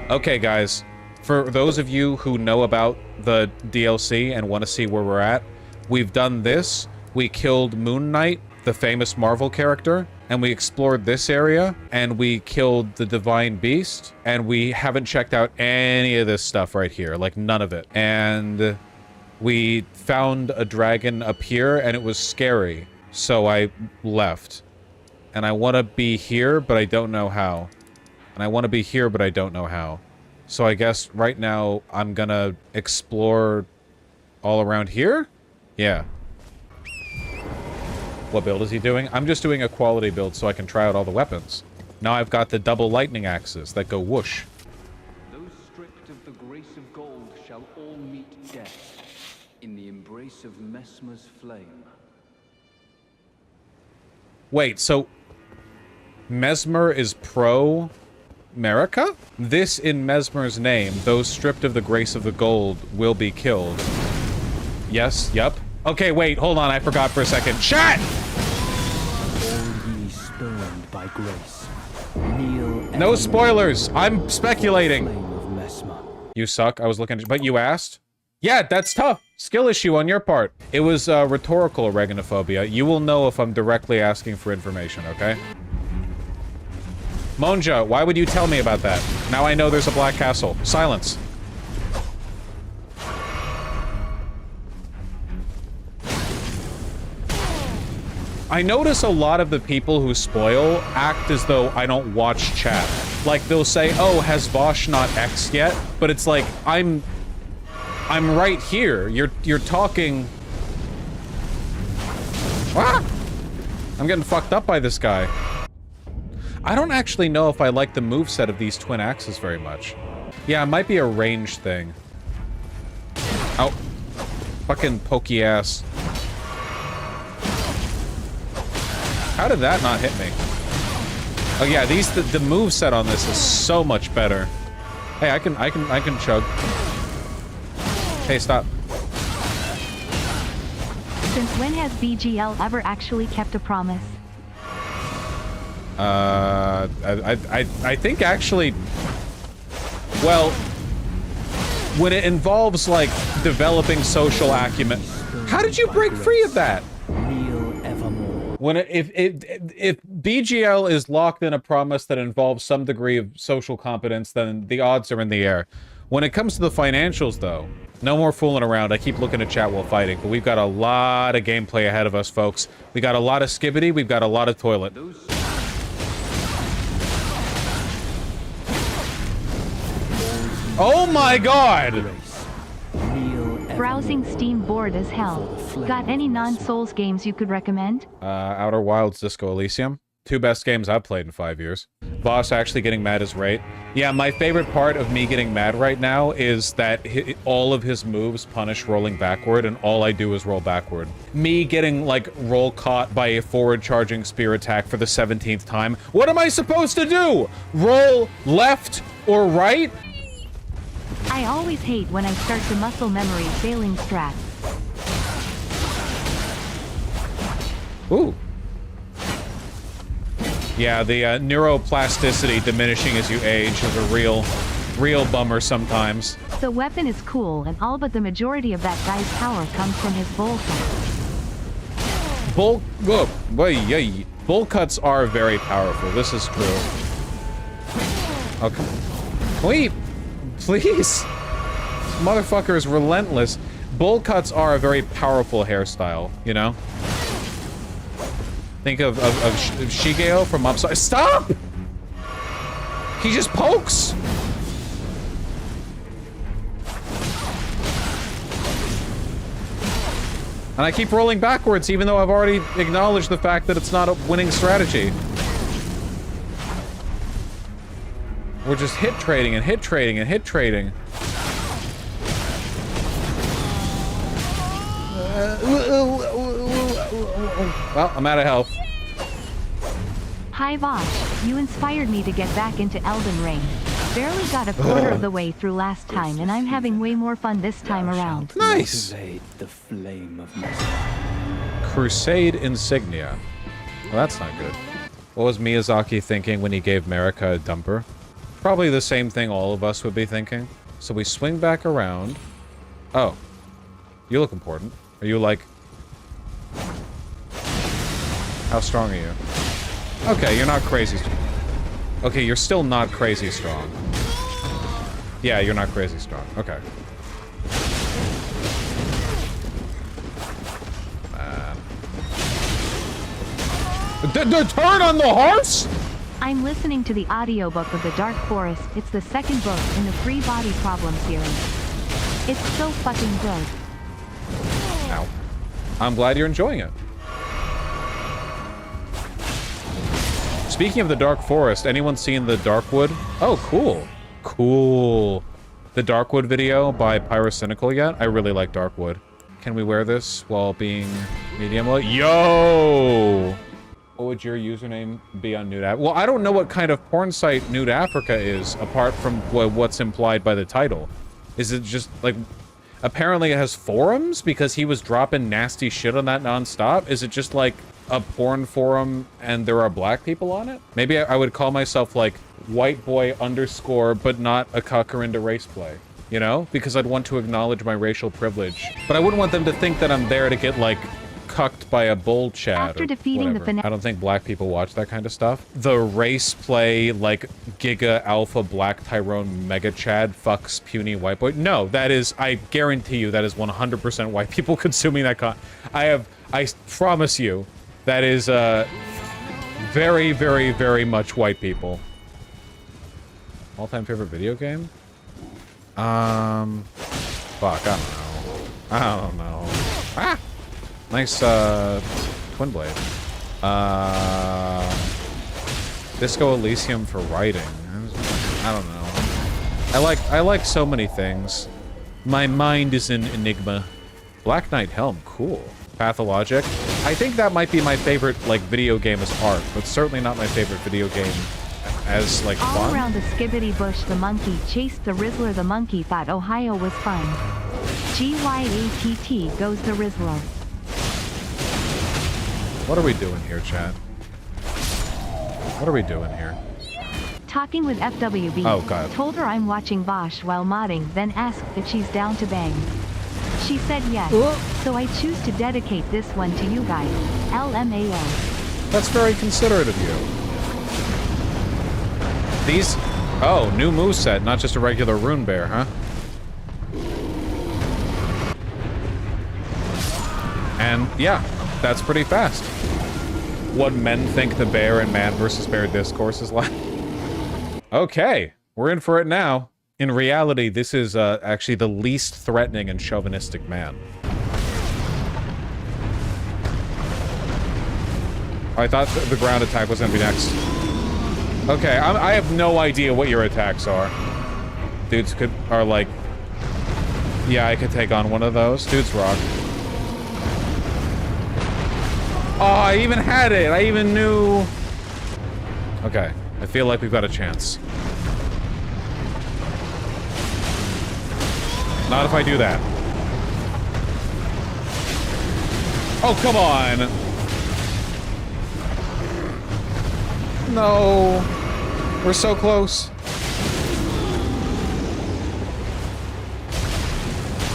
Okay, guys. For those of you who know about the DLC and want to see where we're at, we've done this. We killed Moon Knight, the famous Marvel character, and we explored this area, and we killed the Divine Beast, and we haven't checked out any of this stuff right here, like none of it. And we found a dragon up here, and it was scary, so I left. And I want to be here, but I don't know how. And I want to be here, but I don't know how. So I guess right now I'm gonna explore all around here? Yeah. What build is he doing? I'm just doing a quality build so I can try out all the weapons. Now I've got the double lightning axes that go whoosh. Those stripped of the grace of gold shall all meet death in the embrace of Mesmer's flame. Wait, so Mesmer is pro America? This in Mesmer's name, those stripped of the grace of the gold will be killed. Yes, yep. Okay, wait, hold on, I forgot for a second. Chat! All ye spurned by grace, kneel. No spoilers! I'm speculating! Flame of Mesmer. You suck, I was looking at- but you asked? Yeah, that's tough. Skill issue on your part. It was rhetorical oreganophobia. You will know if I'm directly asking for information, okay? Monja, why would you tell me about that? Now I know there's a Black Castle. Silence. I notice a lot of the people who spoil act as though I don't watch chat. Like, they'll say, oh, has Vaush not X'd yet? But it's like, I'm right here. You're talking... Ah! I'm getting fucked up by this guy. I don't actually know if I like the moveset of these twin axes very much. Yeah, it might be a range thing. Oh. Fucking pokey ass. How did that not hit me? Oh yeah, the moveset on this is so much better. Hey, I can chug. Hey, stop. Since when has BGL ever actually kept a promise? I think actually, well, when it involves, like, developing social acumen... How did you break free of that? When if BGL is locked in a promise that involves some degree of social competence, then the odds are in the air. When it comes to the financials, though, no more fooling around. I keep looking at chat while fighting, but we've got a lot of gameplay ahead of us, folks. We got a lot of skibbity, we've got a lot of toilet. Oh my god! Browsing Steam bored as hell. Got any non-Souls games you could recommend? Outer Wilds, Disco Elysium. Two best games I've played in 5 years. Boss actually getting mad is right. Yeah, my favorite part of me getting mad right now is that all of his moves punish rolling backward, and all I do is roll backward. Me getting, like, roll caught by a forward-charging spear attack for the 17th time. What am I supposed to do? Roll left or right? I always hate when I start to muscle memory failing strats. Ooh. Yeah, the neuroplasticity diminishing as you age is a real bummer sometimes. The weapon is cool, and all but the majority of that guy's power comes from his bowl cuts. Bowl cuts are very powerful. This is true. Okay. Can we... Please? This motherfucker is relentless. Bowl cuts are a very powerful hairstyle, you know? Think of Shigeo from Upside. Stop! He just pokes! And I keep rolling backwards, even though I've already acknowledged the fact that it's not a winning strategy. We're just hit trading and hit trading and hit trading. Well, I'm out of health. Hi Vaush, you inspired me to get back into Elden Ring. Barely got a quarter of the way through last time, and I'm having way more fun this time around. Nice! The flame of Crusade insignia. Well, that's not good. What was Miyazaki thinking when he gave Marika a dumper? probably the same thing all of us would be thinking. So we swing back around. Oh. You look important. Are you like... How strong are you? Okay, you're not crazy. Okay, you're still not crazy strong. Yeah, you're not crazy strong. Okay. Turn on the horse? I'm listening to the audiobook of The Dark Forest. It's the second book in the Free Body Problem series. It's so fucking good. Ow. I'm glad you're enjoying it. Speaking of the Dark Forest, anyone seen the Darkwood? Oh, cool. Cool. The Darkwood video by Pyrocynical yet? I really like Darkwood. Can we wear this while being medium low? Yo! What would your username be on Nude Africa? Well, I don't know what kind of porn site Nude Africa is, apart from what's implied by the title. Is it just, like... Apparently it has forums, because he was dropping nasty shit on that nonstop? Is it just, like, a porn forum and there are black people on it? Maybe I would call myself, like, white boy underscore, but not a cucker into race play. You know? Because I'd want to acknowledge my racial privilege. But I wouldn't want them to think that I'm there to get, like... cucked by a bull chat. After defeating the I don't think black people watch that kind of stuff. The race play, like, Giga Alpha Black Tyrone Mega Chad fucks puny white boy. No, that is, I guarantee you, that is 100% white people consuming that I promise you, that is, very, very, very much white people. All-time favorite video game? Fuck, I don't know. Ah! Nice, twin blade. Disco Elysium for writing. I don't know. I like so many things. My mind is an enigma. Black Knight Helm, cool. Pathologic. I think that might be my favorite, like, video game as art, but certainly not my favorite video game as, like, all fun. All around the skibbity bush, the monkey chased the Rizzler. The monkey thought Ohio was fun. G-Y-A-T-T goes the Rizzler. What are we doing here, chat? What are we doing here? Talking with FWB. Oh, God. Told her I'm watching Vaush while modding, then asked if she's down to bang. She said yes. So I choose to dedicate this one to you guys. LMAO. That's very considerate of you. These... Oh, new moveset, not just a regular rune bear, huh? And, yeah. That's pretty fast. What men think the bear and man versus bear discourse is like. Okay, we're in for it now. In reality, this is actually the least threatening and chauvinistic man. I thought the ground attack was gonna be next. Okay, I have no idea what your attacks are. Dudes are like... Yeah, I could take on one of those. Dudes rock. Oh, I even had it! I even knew... Okay, I feel like we've got a chance. Not if I do that. Oh, come on! No! We're so close.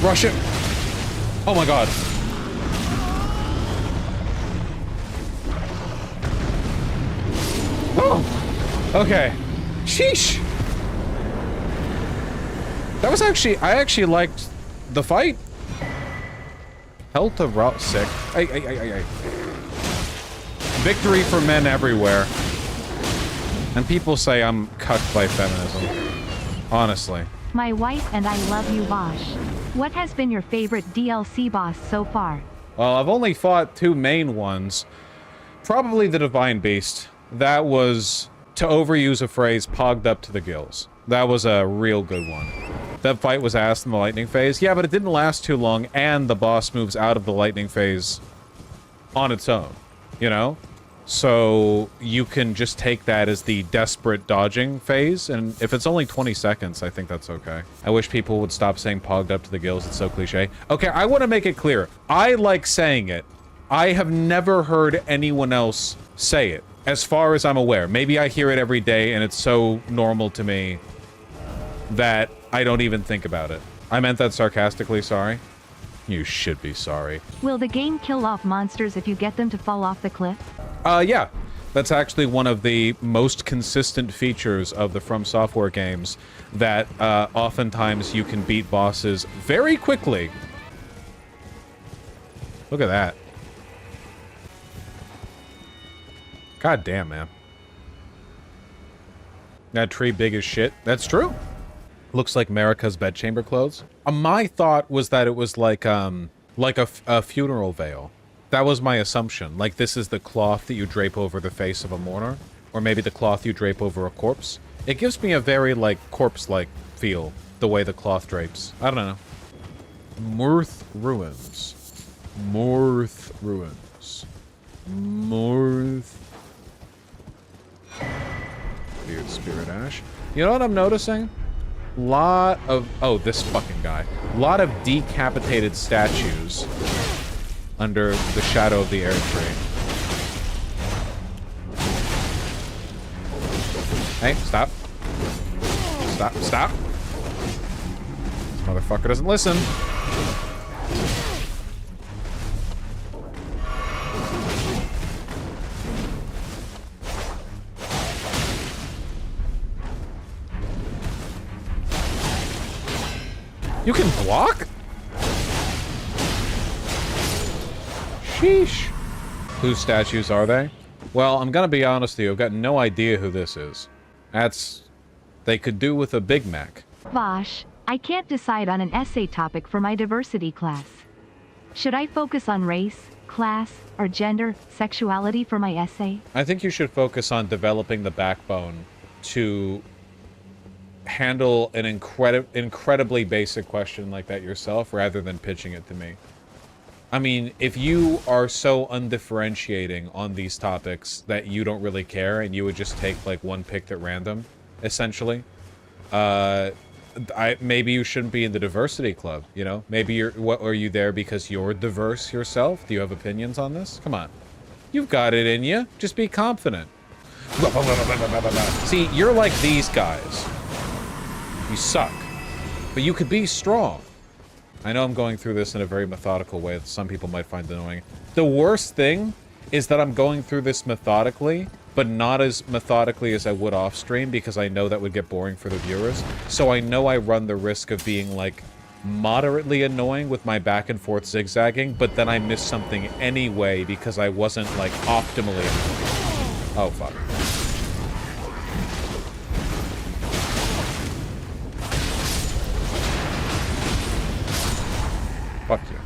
Rush it! Oh my god. Oh, okay. Sheesh. That was actually, I actually liked the fight. Hell to route sick. Victory for men everywhere. And people say I'm cucked by feminism. Honestly. My wife and I love you, Vaush. What has been your favorite DLC boss so far? Well, I've only fought two main ones. Probably the Divine Beast. That was, to overuse a phrase, pogged up to the gills. That was a real good one. That fight was ass in the lightning phase. Yeah, but it didn't last too long, and the boss moves out of the lightning phase on its own, you know? So you can just take that as the desperate dodging phase, and if it's only 20 seconds, I think that's okay. I wish people would stop saying pogged up to the gills. It's so cliche. Okay, I want to make it clear. I like saying it. I have never heard anyone else say it. As far as I'm aware. Maybe I hear it every day and it's so normal to me that I don't even think about it. I meant that sarcastically, sorry. You should be sorry. Will the game kill off monsters if you get them to fall off the cliff? Yeah. That's actually one of the most consistent features of the From Software games, that oftentimes you can beat bosses very quickly. Look at that. God damn, man. That tree big as shit. That's true. Looks like Marika's bedchamber clothes. My thought was that it was like a funeral veil. That was my assumption. Like, this is the cloth that you drape over the face of a mourner. Or maybe the cloth you drape over a corpse. It gives me a very, like, corpse-like feel, the way the cloth drapes. I don't know. Mirth Ruins. Mirth Ruins. Mirth. Weird Spirit Ash. You know what I'm noticing? Lot of... Oh, this fucking guy. Lot of decapitated statues under the shadow of the air tree. Hey, stop. Stop, stop. This motherfucker doesn't listen. You can block? Sheesh. Whose statues are they? Well, I'm gonna be honest with you, I've got no idea who this is. That's... They could do with a Big Mac. Vaush, I can't decide on an essay topic for my diversity class. Should I focus on race, class, or gender, sexuality for my essay? I think you should focus on developing the backbone to handle an incredibly basic question like that yourself, rather than pitching it to me. I mean, if you are so undifferentiating on these topics that you don't really care and you would just take, like, one picked at random, essentially, maybe you shouldn't be in the diversity club, you know? Maybe are you there because you're diverse yourself? Do you have opinions on this? Come on. You've got it in you. Just be confident. See, you're like these guys. You suck. But you could be strong. I know I'm going through this in a very methodical way that some people might find annoying. The worst thing is that I'm going through this methodically, but not as methodically as I would off stream, because I know that would get boring for the viewers. So I know I run the risk of being, like, moderately annoying with my back and forth zigzagging, but then I miss something anyway because I wasn't, like, optimally annoying. Oh, fuck. Fuck you.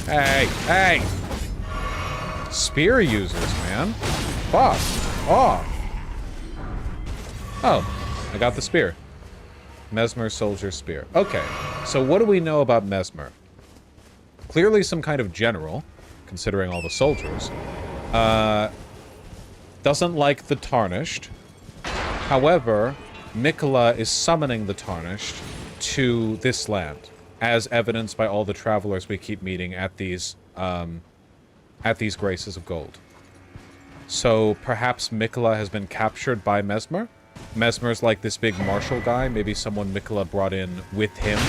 Hey, hey! Spear users, man. Fuck off. Oh, I got the spear. Mesmer Soldier Spear. Okay, so what do we know about Mesmer? Clearly some kind of general, considering all the soldiers. Doesn't like the Tarnished. However, Mikola is summoning the Tarnished to this land, as evidenced by all the travelers we keep meeting at these Graces of Gold. So perhaps Mikola has been captured by Mesmer? Mesmer's like this big martial guy, maybe someone Mikola brought in with him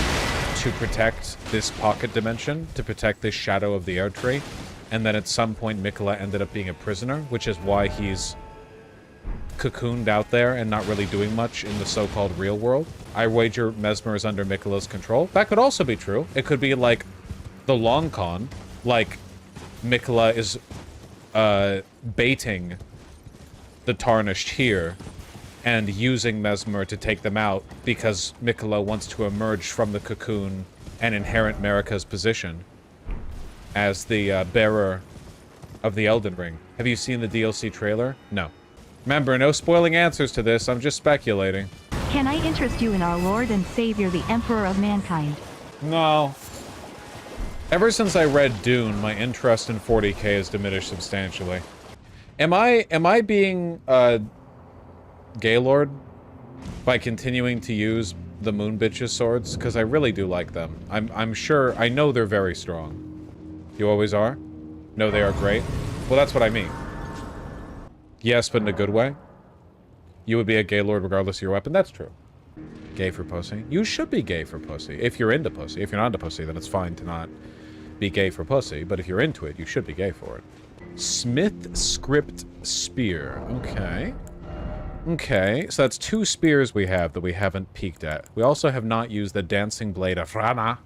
to protect this pocket dimension, to protect this shadow of the air tree, and then at some point Mikola ended up being a prisoner, which is why he's cocooned out there and not really doing much in the so-called real world. I wager Mesmer is under Mikola's control. That could also be true. It could be like the long con, like Mikola is baiting the Tarnished here and using Mesmer to take them out because Mikola wants to emerge from the cocoon and inherit Marika's position as the bearer of the Elden Ring. Have you seen the DLC trailer? No. Remember, no spoiling answers to this, I'm just speculating. Can I interest you in our Lord and Savior, the Emperor of Mankind? No. Ever since I read Dune, my interest in 40k has diminished substantially. Am I being Gaylord by continuing to use the Moon Bitches swords? Because I really do like them. I'm sure, I know they're very strong. You always are? No, they are great. Well, that's what I mean. Yes, but in a good way. You would be a gay lord regardless of your weapon. That's true. Gay for pussy. You should be gay for pussy. If you're into pussy. If you're not into pussy, then it's fine to not be gay for pussy. But if you're into it, you should be gay for it. Smith Script Spear. Okay. Okay, so that's 2 spears we have that we haven't peeked at. We also have not used the Dancing Blade of Rana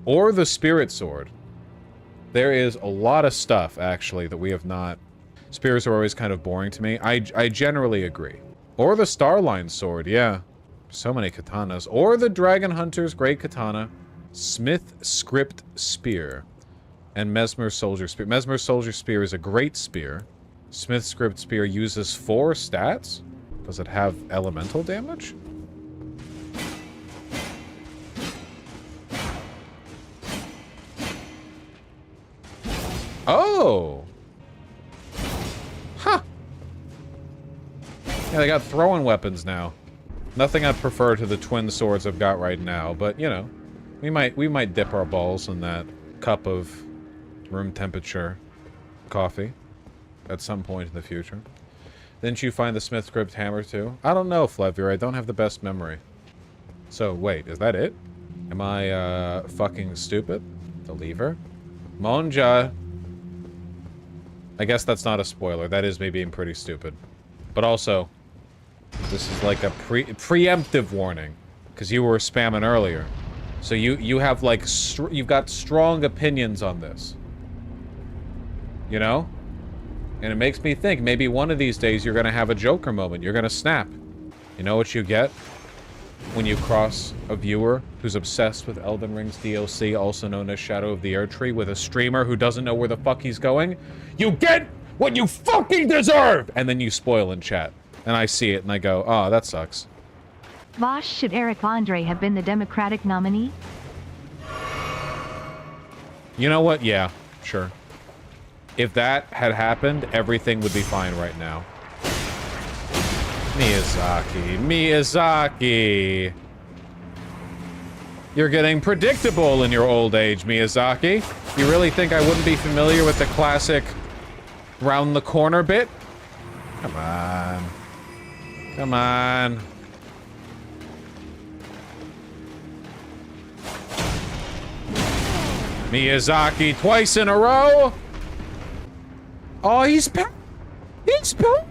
or the Spirit Sword. There is a lot of stuff, actually, that we have not... Spears are always kind of boring to me. I generally agree. Or the Starline Sword, yeah. So many katanas. Or the Dragon Hunter's Great Katana. Smith Script Spear. And Mesmer Soldier Spear. Mesmer Soldier Spear is a great spear. Smith Script Spear uses 4 stats. Does it have elemental damage? Oh! Huh! Yeah, they got throwing weapons now. Nothing I'd prefer to the twin swords I've got right now, but, you know, we might dip our balls in that cup of room temperature coffee at some point in the future. Didn't you find the Smith Script hammer too? I don't know, Flevier. I don't have the best memory. So, wait, is that it? Am I, fucking stupid? The lever? Monja! I guess that's not a spoiler. That is me being pretty stupid. But also, this is like a preemptive warning. Because you were spamming earlier. So you have, like, you've got strong opinions on this. You know? And it makes me think, maybe one of these days you're gonna have a Joker moment. You're gonna snap. You know what you get when you cross a viewer who's obsessed with Elden Ring's DLC, also known as Shadow of the Erdtree, with a streamer who doesn't know where the fuck he's going? You get what you fucking deserve! And then you spoil in chat. And I see it and I go, oh, that sucks. Vaush, should Eric Andre have been the Democratic nominee? You know what? Yeah, sure. If that had happened, everything would be fine right now. Miyazaki. You're getting predictable in your old age, Miyazaki. You really think I wouldn't be familiar with the classic round the corner bit? Come on. Come on. Miyazaki twice in a row? Oh, he's back. He's back.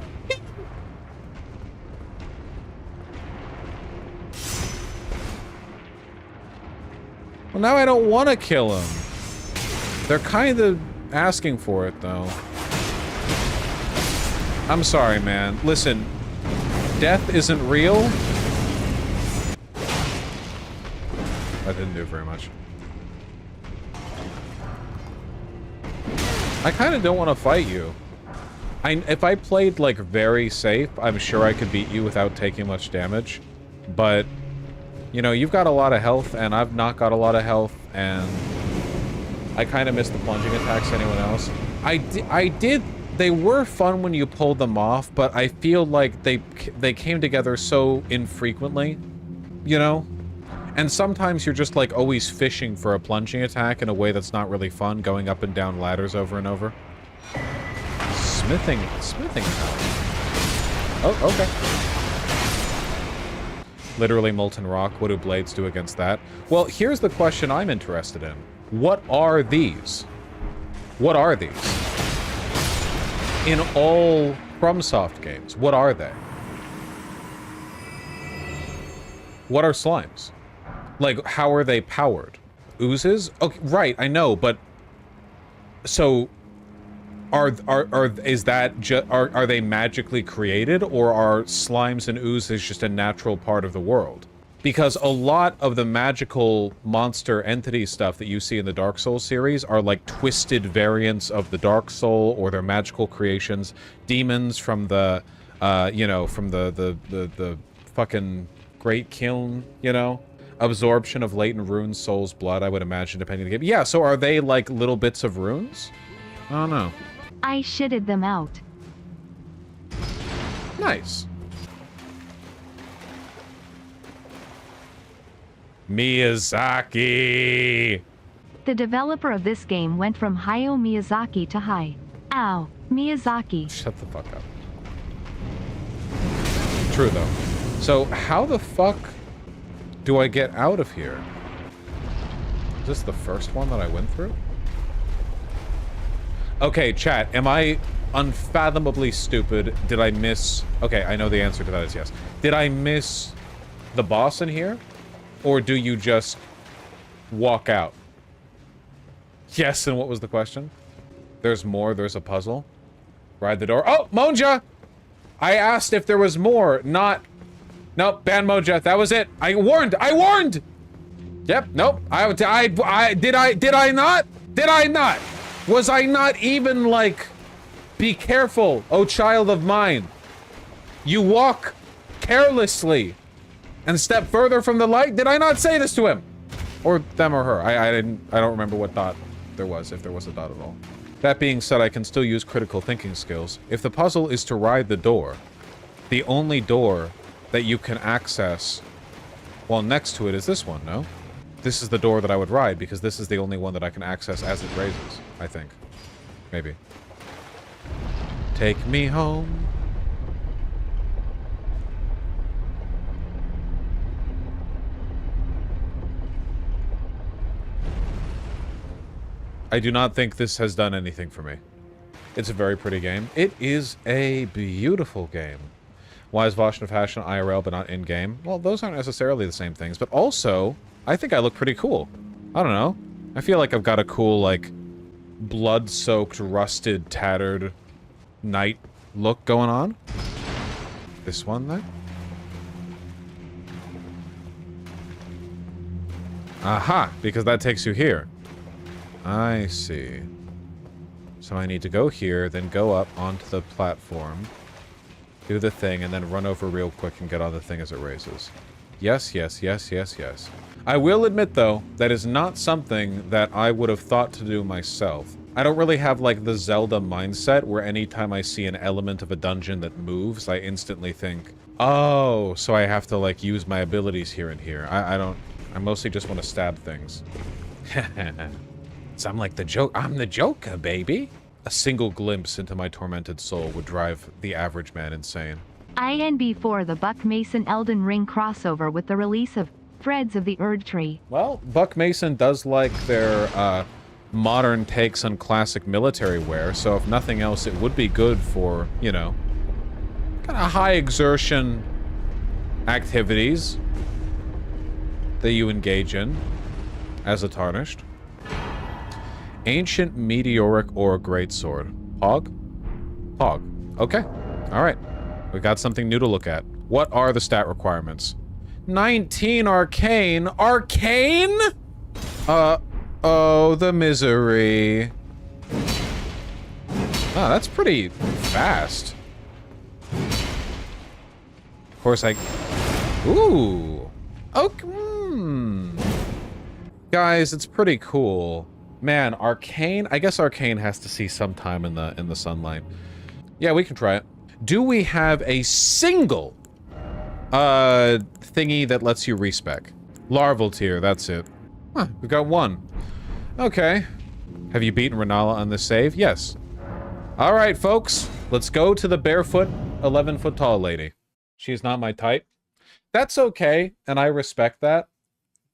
Well, now I don't want to kill him. They're kind of asking for it, though. I'm sorry, man. Listen, death isn't real. That didn't do very much. I kind of don't want to fight you. If I played, like, very safe, I'm sure I could beat you without taking much damage. But, you know, you've got a lot of health, and I've not got a lot of health, and I kind of miss the plunging attacks anyone else. I did... They were fun when you pulled them off, but I feel like they came together so infrequently, you know? And sometimes you're just, like, always fishing for a plunging attack in a way that's not really fun, going up and down ladders over and over. Smithing. Oh, okay. Literally molten rock. What do blades do against that? Well, here's the question I'm interested in. What are these? What are these? In all FromSoft games, what are they? What are slimes? Like, how are they powered? Oozes? Okay, right, I know, but... So... Are they magically created, or are slimes and oozes just a natural part of the world? Because a lot of the magical monster entity stuff that you see in the Dark Souls series are like twisted variants of the Dark Soul, or their magical creations. Demons from the, you know, from the fucking Great Kiln, you know? Absorption of latent runes, soul's blood, I would imagine, depending on the game. Yeah, so are they like little bits of runes? I don't know. I shitted them out. Nice. Miyazaki! the developer of this game went from Hayao Miyazaki to Ow, Miyazaki. Shut the fuck up. True, though. So, how the fuck do I get out of here? Is this the first one that I went through? Okay, chat, am I unfathomably stupid? Did I miss... Okay, I know the answer to that is yes. Did I miss the boss in here? Or do you just walk out? Yes, and what was the question? There's more, there's a puzzle. Ride the door. Oh, Monja! I asked if there was more, not... Nope, ban Monja, that was it. I warned! Yep, nope. Did I not? Was I not even like... Be careful, oh child of mine. You walk carelessly and step further from the light. Did I not say this to him? Or them or her. I don't remember what dot there was, if there was a dot at all. That being said, I can still use critical thinking skills. If the puzzle is to ride the door, the only door that you can access while next to it is this one, no? This is the door that I would ride, because this is the only one that I can access as it raises, I think. Maybe. Take me home. I do not think this has done anything for me. It's a very pretty game. It is a beautiful game. Why is Vaush of Fashion IRL but not in-game? Well, those aren't necessarily the same things, but also, I think I look pretty cool. I don't know. I feel like I've got a cool, like, blood-soaked, rusted, tattered knight look going on. This one, then? Aha! Because that takes you here. I see. So I need to go here, then go up onto the platform, do the thing, and then run over real quick and get on the thing as it raises. Yes, yes, yes, yes, yes. I will admit, though, that is not something that I would have thought to do myself. I don't really have, like, the Zelda mindset where anytime I see an element of a dungeon that moves, I instantly think, oh, so I have to, like, use my abilities here and here. I don't... I mostly just want to stab things. So I'm like the joke. I'm the Joker, baby. A single glimpse into my tormented soul would drive the average man insane. INB4 the Buck Mason Elden Ring crossover with the release of Threads of the Erd Tree. Well, Buck Mason does like their modern takes on classic military wear, so if nothing else, it would be good for, you know, kind of high exertion activities that you engage in as a tarnished. Ancient Meteoric Ore Greatsword. Hog? Hog. Okay. Alright. We got something new to look at. What are the stat requirements? 19 Arcane. Arcane? Oh, the misery. Oh, that's pretty fast. Of course, Ooh. Okay. Guys, it's pretty cool. Man, Arcane? I guess Arcane has to see some time in the sunlight. Yeah, we can try it. Do we have a single thingy that lets you respec? Larval tier, that's it. Huh, we've got one. Okay. Have you beaten Renala on this save? Yes. Alright, folks. Let's go to the barefoot, 11-foot-tall lady. She's not my type. That's okay, and I respect that.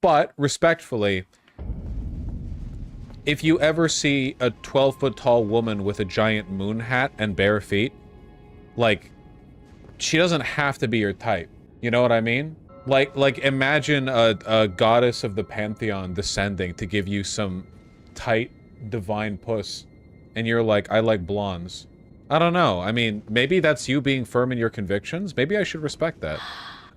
But, respectfully, if you ever see a 12-foot-tall woman with a giant moon hat and bare feet, like, she doesn't have to be your type. You know what I mean? Like imagine a goddess of the pantheon descending to give you some tight, divine puss, and you're like, I like blondes. I don't know. I mean, maybe that's you being firm in your convictions. Maybe I should respect that.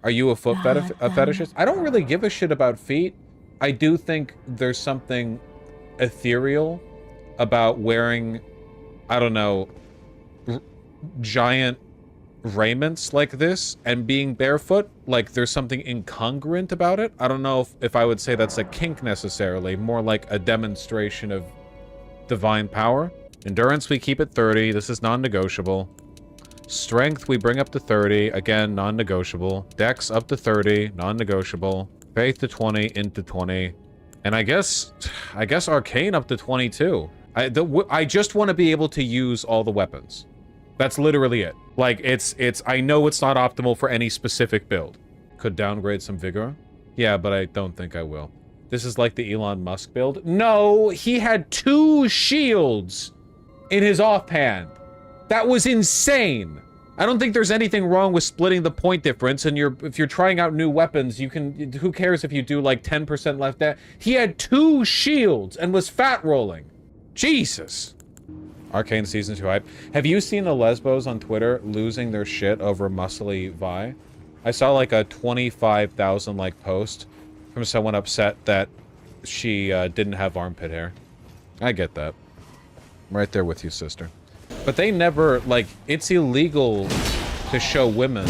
Are you a foot fetishist? I don't really give a shit about feet. I do think there's something ethereal about wearing, I don't know, giant raiments like this and being barefoot. Like, there's something incongruent about it. I don't know if I would say that's a kink necessarily, more like a demonstration of divine power. Endurance, we keep at 30. This is non-negotiable. Strength, we bring up to 30. Again, non-negotiable. Dex, up to 30. Non-negotiable. Faith to 20, into 20. And I guess Arcane up to 22. I just want to be able to use all the weapons. That's literally it. Like, I know it's not optimal for any specific build. Could downgrade some vigor? Yeah, but I don't think I will. This is like the Elon Musk build. No, he had 2 shields in his offhand. That was insane. I don't think there's anything wrong with splitting the point difference, and if you're trying out new weapons, you can, who cares if you do like 10% left that? He had 2 shields and was fat rolling. Jesus. Arcane Season 2 hype. Have you seen the lesbos on Twitter losing their shit over muscly Vi? I saw like a 25,000 like post from someone upset that she didn't have armpit hair. I get that. I'm right there with you, sister. But they never, like, it's illegal to show women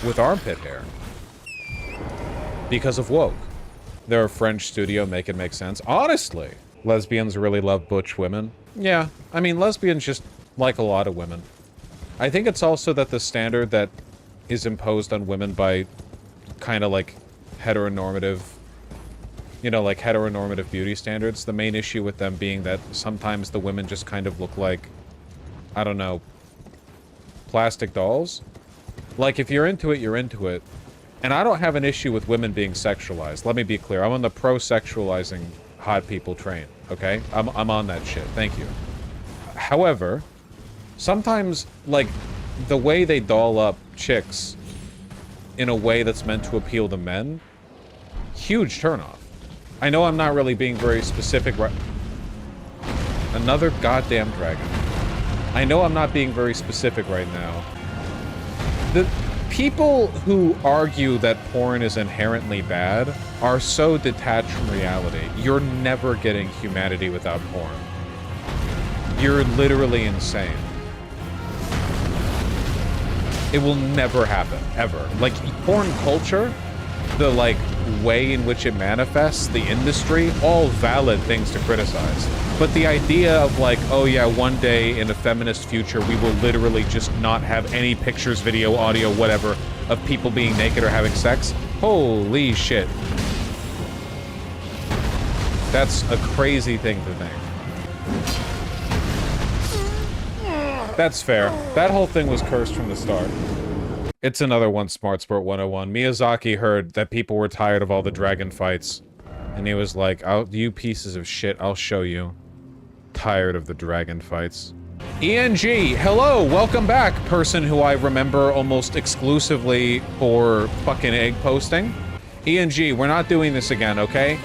with armpit hair. Because of woke. They're a French studio, make it make sense. Honestly, lesbians really love butch women. Yeah, I mean, lesbians just like a lot of women. I think it's also that the standard that is imposed on women by kind of like heteronormative, you know, like heteronormative beauty standards, the main issue with them being that sometimes the women just kind of look like, I don't know, plastic dolls. Like, if you're into it, you're into it. And I don't have an issue with women being sexualized. Let me be clear. I'm on the pro-sexualizing hot people train, okay? I'm on that shit. Thank you. However, sometimes, like, the way they doll up chicks in a way that's meant to appeal to men, huge turnoff. I know I'm not really being very specific right... Another goddamn dragon. I know I'm not being very specific right now. The people who argue that porn is inherently bad are so detached from reality. You're never getting humanity without porn. You're literally insane. It will never happen, ever. Like, porn culture, the, like, way in which it manifests, the industry, all valid things to criticize. But the idea of, like, oh yeah, one day in a feminist future, we will literally just not have any pictures, video, audio, whatever, of people being naked or having sex? Holy shit. That's a crazy thing to think. That's fair. That whole thing was cursed from the start. It's another one, Smart Sport 101. Miyazaki heard that people were tired of all the dragon fights. And he was like, you pieces of shit, I'll show you. Tired of the dragon fights. ENG, hello, welcome back, person who I remember almost exclusively for fucking egg posting. ENG, we're not doing this again, okay?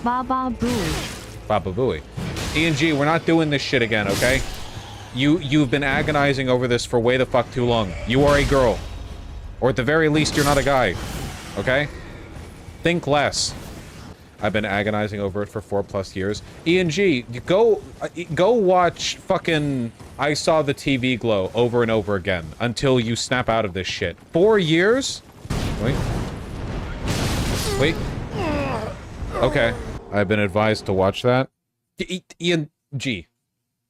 Baba Booey. Baba Booey. ENG, we're not doing this shit again, okay? You've been agonizing over this for way the fuck too long. You are a girl. Or at the very least, you're not a guy. Okay? Think less. I've been agonizing over it for 4+ years. ENG, go watch fucking I Saw the TV Glow over and over again until you snap out of this shit. 4 years? Wait. Okay. I've been advised to watch that. ENG.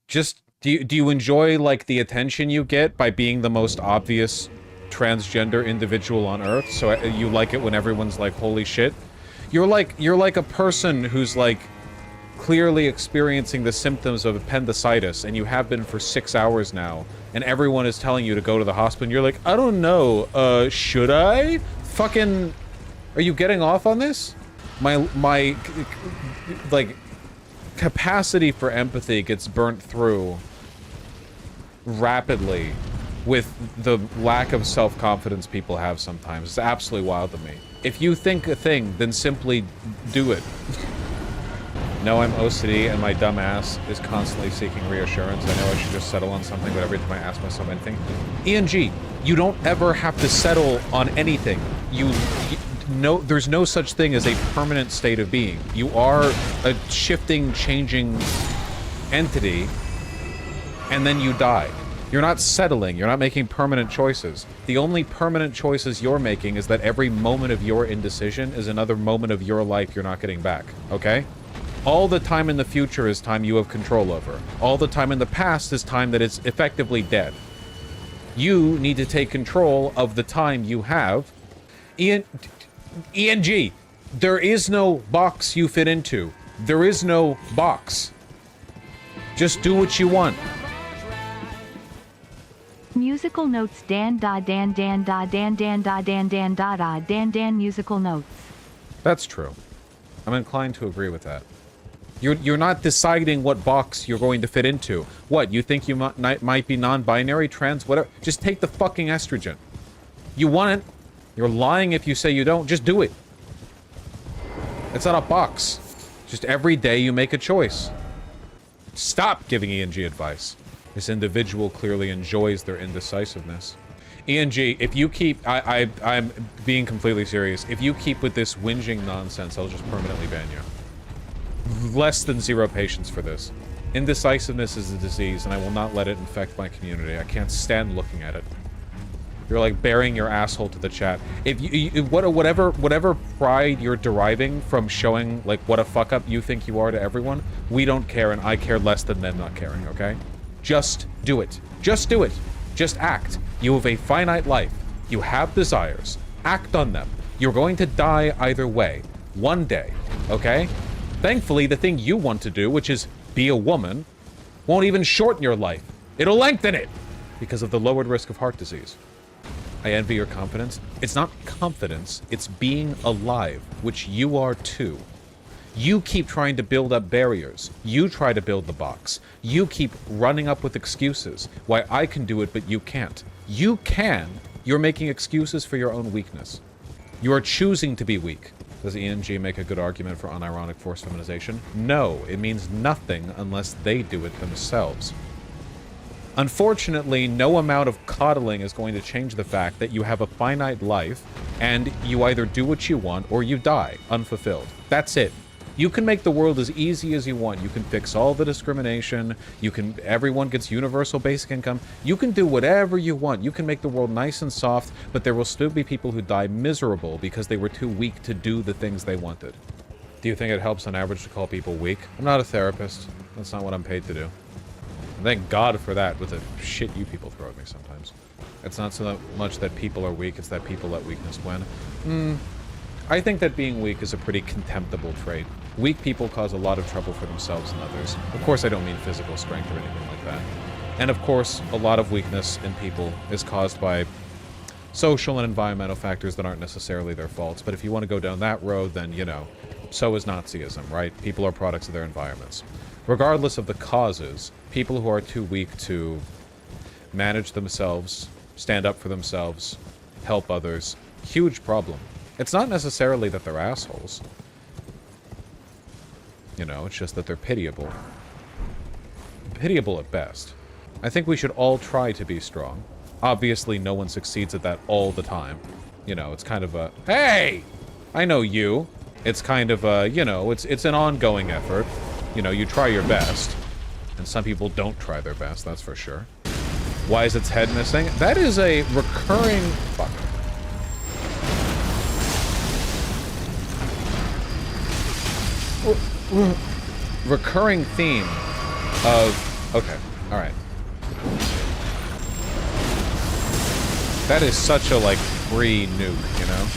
Just, do you enjoy, like, the attention you get by being the most obvious transgender individual on Earth? So you like it when everyone's like, holy shit? You're like a person who's, like, clearly experiencing the symptoms of appendicitis, and you have been for 6 hours now, and everyone is telling you to go to the hospital, and you're like, I don't know, should I? Fucking, are you getting off on this? My, like, capacity for empathy gets burnt through rapidly with the lack of self-confidence people have sometimes. It's absolutely wild to me. If you think a thing, then simply do it. No, I'm OCD and my dumb ass is constantly seeking reassurance. I know I should just settle on something, but every time I ask myself anything... ENG, you don't ever have to settle on anything. There's no such thing as a permanent state of being. You are a shifting, changing entity, and then you die. You're not settling. You're not making permanent choices. The only permanent choices you're making is that every moment of your indecision is another moment of your life you're not getting back, okay? All the time in the future is time you have control over. All the time in the past is time that is effectively dead. You need to take control of the time you have. ENG, There is no box you fit into. There is no box. Just do what you want. Musical notes Dan da Dan Dan da Dan Dan da Dan Dan da da Dan Dan musical notes. That's true. I'm inclined to agree with that. You're not deciding what box you're going to fit into. What, you think you might be non-binary, trans, whatever? Just take the fucking estrogen. You want it. You're lying if you say you don't. Just do it. It's not a box. Just every day you make a choice. Stop giving ENG advice. This individual clearly enjoys their indecisiveness. ENG, if you keep... I'm being completely serious. If you keep with this whinging nonsense, I'll just permanently ban you. Less than zero patience for this. Indecisiveness is a disease, and I will not let it infect my community. I can't stand looking at it. You're like bearing your asshole to the chat. If whatever pride you're deriving from showing like what a fuck up you think you are to everyone, we don't care, and I care less than them not caring, okay? Just do it. Just do it. Just act. You have a finite life. You have desires. Act on them. You're going to die either way. One day, okay? Thankfully, the thing you want to do, which is be a woman, won't even shorten your life. It'll lengthen it because of the lowered risk of heart disease. I envy your confidence. It's not confidence, it's being alive, which you are too. You keep trying to build up barriers. You try to build the box. You keep running up with excuses. Why I can do it, but you can't. You can. You're making excuses for your own weakness. You are choosing to be weak. Does ENG make a good argument for unironic forced feminization? No, it means nothing unless they do it themselves. Unfortunately, no amount of coddling is going to change the fact that you have a finite life, and you either do what you want or you die unfulfilled. That's it. You can make the world as easy as you want. You can fix all the discrimination. Everyone gets universal basic income. You can do whatever you want. You can make the world nice and soft, but there will still be people who die miserable because they were too weak to do the things they wanted. Do you think it helps on average to call people weak? I'm not a therapist. That's not what I'm paid to do. Thank God for that with the shit you people throw at me sometimes. It's not so much that people are weak, it's that people let weakness win. I think that being weak is a pretty contemptible trait. Weak people cause a lot of trouble for themselves and others. Of course, I don't mean physical strength or anything like that. And of course, a lot of weakness in people is caused by social and environmental factors that aren't necessarily their faults. But if you want to go down that road, then, you know, so is Nazism, right? People are products of their environments. Regardless of the causes, people who are too weak to manage themselves, stand up for themselves, help others, huge problem. It's not necessarily that they're assholes. You know, it's just that they're pitiable. Pitiable at best. I think we should all try to be strong. Obviously, no one succeeds at that all the time. You know, it's kind of a, hey! I know you. It's kind of a, you know, it's an ongoing effort. You know, you try your best. And some people don't try their best, that's for sure. Why is its head missing? That is a recurring... Fuck. Recurring theme of... Okay, alright. That is such a, like, free nuke, you know?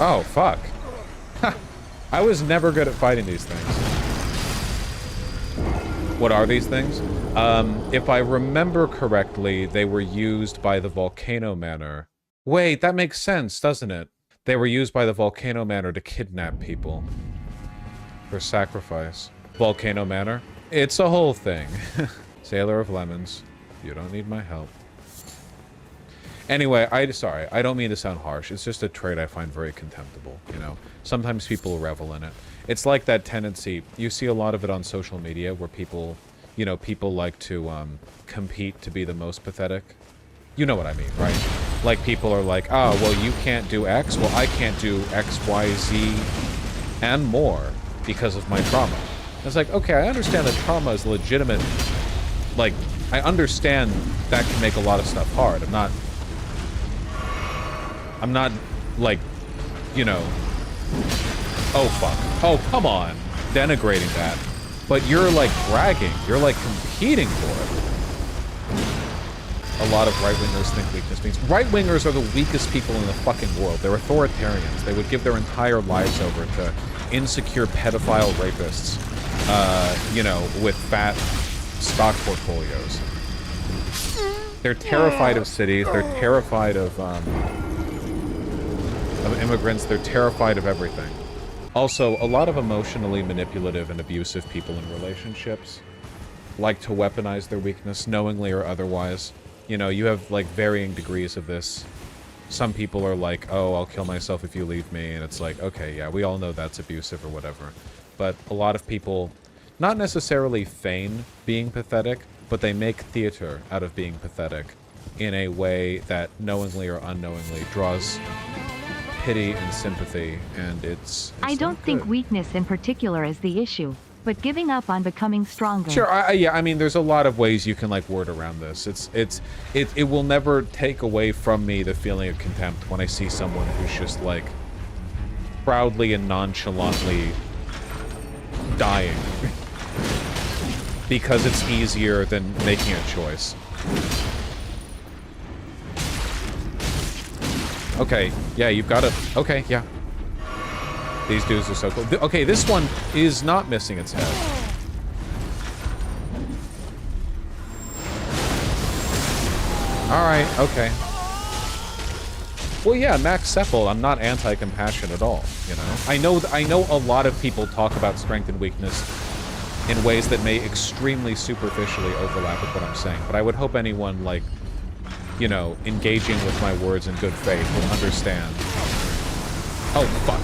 Oh, fuck. I was never good at fighting these things. What are these things? If I remember correctly, they were used by the Volcano Manor. Wait, that makes sense, doesn't it? They were used by the Volcano Manor to kidnap people. For sacrifice. Volcano Manor? It's a whole thing. Sailor of Lemons. You don't need my help. Anyway, sorry, I don't mean to sound harsh. It's just a trait I find very contemptible, you know? Sometimes people revel in it. It's like that tendency, you see a lot of it on social media where people, you know, people like to compete to be the most pathetic. You know what I mean, right? Like people are like, oh, well, you can't do X, well, I can't do X, Y, Z, and more because of my trauma. It's like, okay, I understand that trauma is legitimate. Like, I understand that can make a lot of stuff hard. I'm not, like, you know, oh, fuck. Oh, come on. Denigrating that. But you're, like, bragging. You're, like, competing for it. a lot of right-wingers think weakness means. Right-wingers are the weakest people in the fucking world. They're authoritarians. They would give their entire lives over to insecure pedophile rapists, you know, with fat stock portfolios. They're terrified of cities. They're terrified of immigrants. They're terrified of everything. Also, a lot of emotionally manipulative and abusive people in relationships like to weaponize their weakness, knowingly or otherwise. You know, you have, like, varying degrees of this. Some people are like, oh, I'll kill myself if you leave me, and it's like, okay, yeah, we all know that's abusive or whatever. But a lot of people, not necessarily feign being pathetic, but they make theater out of being pathetic in a way that knowingly or unknowingly draws pity and sympathy, and it's I don't think good. weakness in particular is the issue, but giving up on becoming stronger. Sure, yeah, I mean, there's a lot of ways you can, like, word around this. It will never take away from me the feeling of contempt when I see someone who's just, like, proudly and nonchalantly dying. Because it's easier than making a choice. Okay, yeah, you've got to... Okay, yeah. These dudes are so cool. Okay, this one is not missing its head. Alright, okay. Well, yeah, Max Seppel, I'm not anti-compassion at all, you know? I know a lot of people talk about strength and weakness in ways that may extremely superficially overlap with what I'm saying, but I would hope anyone, like, you know, engaging with my words in good faith will understand. Oh, fuck.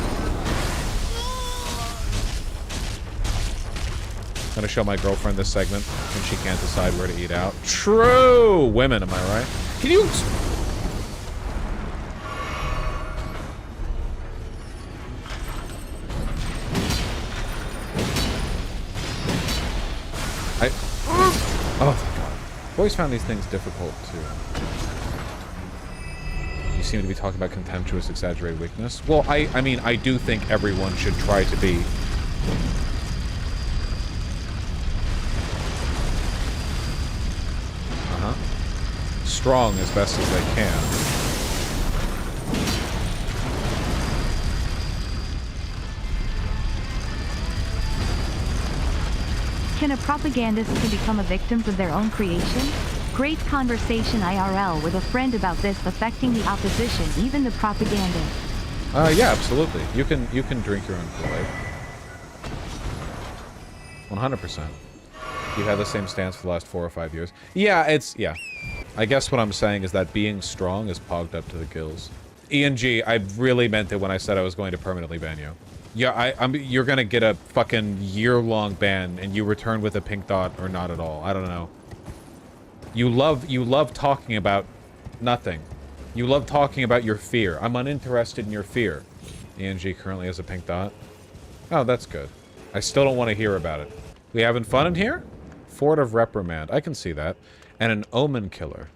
I'm gonna show my girlfriend this segment when she can't decide where to eat out. True! Women, am I right? Can you... Oh, my God. I've always found these things difficult to... You seem to be talking about contemptuous, exaggerated weakness. Well, I mean, I do think everyone should try to be... strong as best as they can. Can a propagandist become a victim of their own creation? Great conversation IRL with a friend about this affecting the opposition, even the propaganda. Yeah, absolutely. You can drink your own Kool-Aid. 100%. You've had the same stance for the last 4 or 5 years. Yeah, yeah. I guess what I'm saying is that being strong is pogged up to the gills. ENG, I really meant it when I said I was going to permanently ban you. Yeah, you're gonna get a fucking year-long ban, and you return with a pink dot or not at all. I don't know. You love talking about nothing. You love talking about your fear. I'm uninterested in your fear. ENG currently has a pink dot. Oh, that's good. I still don't want to hear about it. We having fun in here? Fort of Reprimand. I can see that. And an Omen Killer.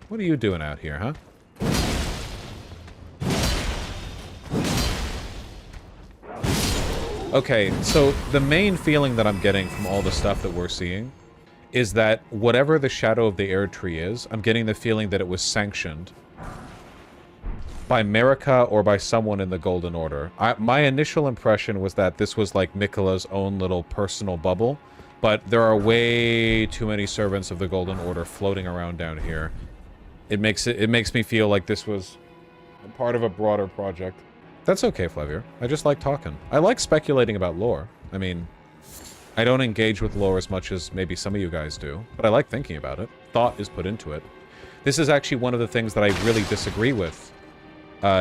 What are you doing out here, huh? Okay, so the main feeling that I'm getting from all the stuff that we're seeing is that whatever the Shadow of the Air Tree is, I'm getting the feeling that it was sanctioned by America or by someone in the Golden Order. My initial impression was that this was like Miquela's own little personal bubble, but there are way too many servants of the Golden Order floating around down here. It makes me feel like this was part of a broader project. That's okay, Flavier. I just like talking. I like speculating about lore. I mean, I don't engage with lore as much as maybe some of you guys do, but I like thinking about it. Thought is put into it. This is actually one of the things that I really disagree with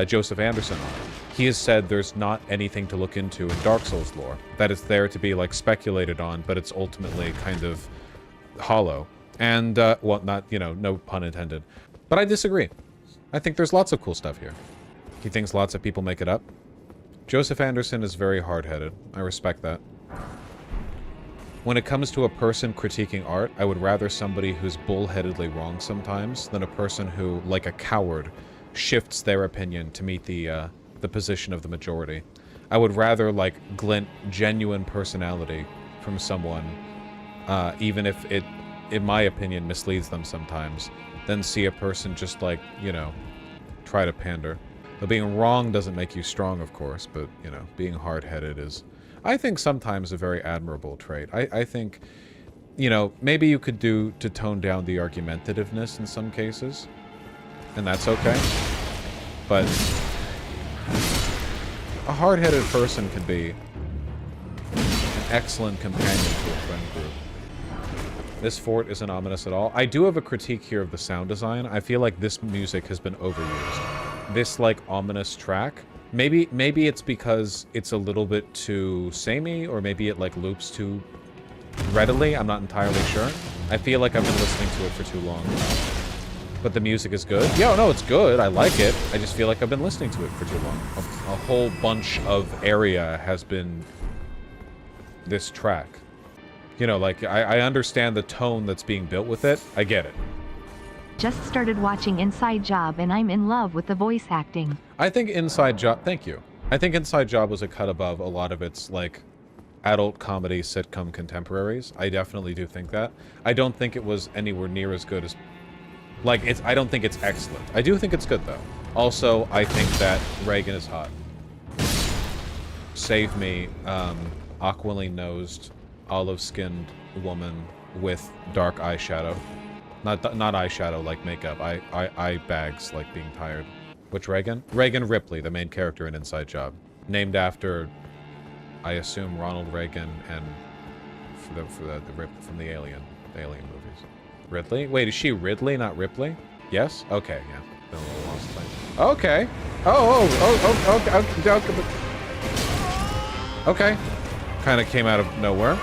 Joseph Anderson on. He has said there's not anything to look into in Dark Souls lore. That it's there to be, like, speculated on, but it's ultimately kind of hollow. And, well, not, you know, no pun intended. But I disagree. I think there's lots of cool stuff here. He thinks lots of people make it up. Joseph Anderson is very hard-headed. I respect that. When it comes to a person critiquing art, I would rather somebody who's bullheadedly wrong sometimes than a person who, like a coward, shifts their opinion to meet the position of the majority. I would rather, like, glint genuine personality from someone, even if it, in my opinion, misleads them sometimes, than see a person just like, you know, try to pander. Though being wrong doesn't make you strong, of course, but, you know, being hard-headed is, I think, sometimes a very admirable trait. I think, you know, maybe you could do to tone down the argumentativeness in some cases, and that's okay. But a hard-headed person can be an excellent companion to a friend group. This fort isn't ominous at all. I do have a critique here of the sound design. I feel like this music has been overused. This, like, ominous track. Maybe it's because it's a little bit too samey, or maybe it, like, loops too readily. I'm not entirely sure. I feel like I've been listening to it for too long. But the music is good. Yeah, no, it's good. I like it. I just feel like I've been listening to it for too long. A whole bunch of area has been this track. You know, like, I understand the tone that's being built with it. I get it. Just started watching Inside Job and I'm in love with the voice acting. I think Inside Job... Thank you. I think Inside Job was a cut above a lot of its, like, adult comedy sitcom contemporaries. I definitely do think that. I don't think it was anywhere near as good as... Like, I don't think it's excellent. I do think it's good, though. Also, I think that Reagan is hot. Save me, aquiline-nosed, olive-skinned woman with dark eyeshadow. Not eyeshadow like makeup. Eye bags like being tired. Which Reagan? Reagan Ripley, the main character in Inside Job. Named after, I assume, Ronald Reagan and from the Alien movies. Ridley? Wait, is she Ridley, not Ripley? Yes? Okay, yeah. Been a little lost there. Okay. Okay. Kind of came out of nowhere.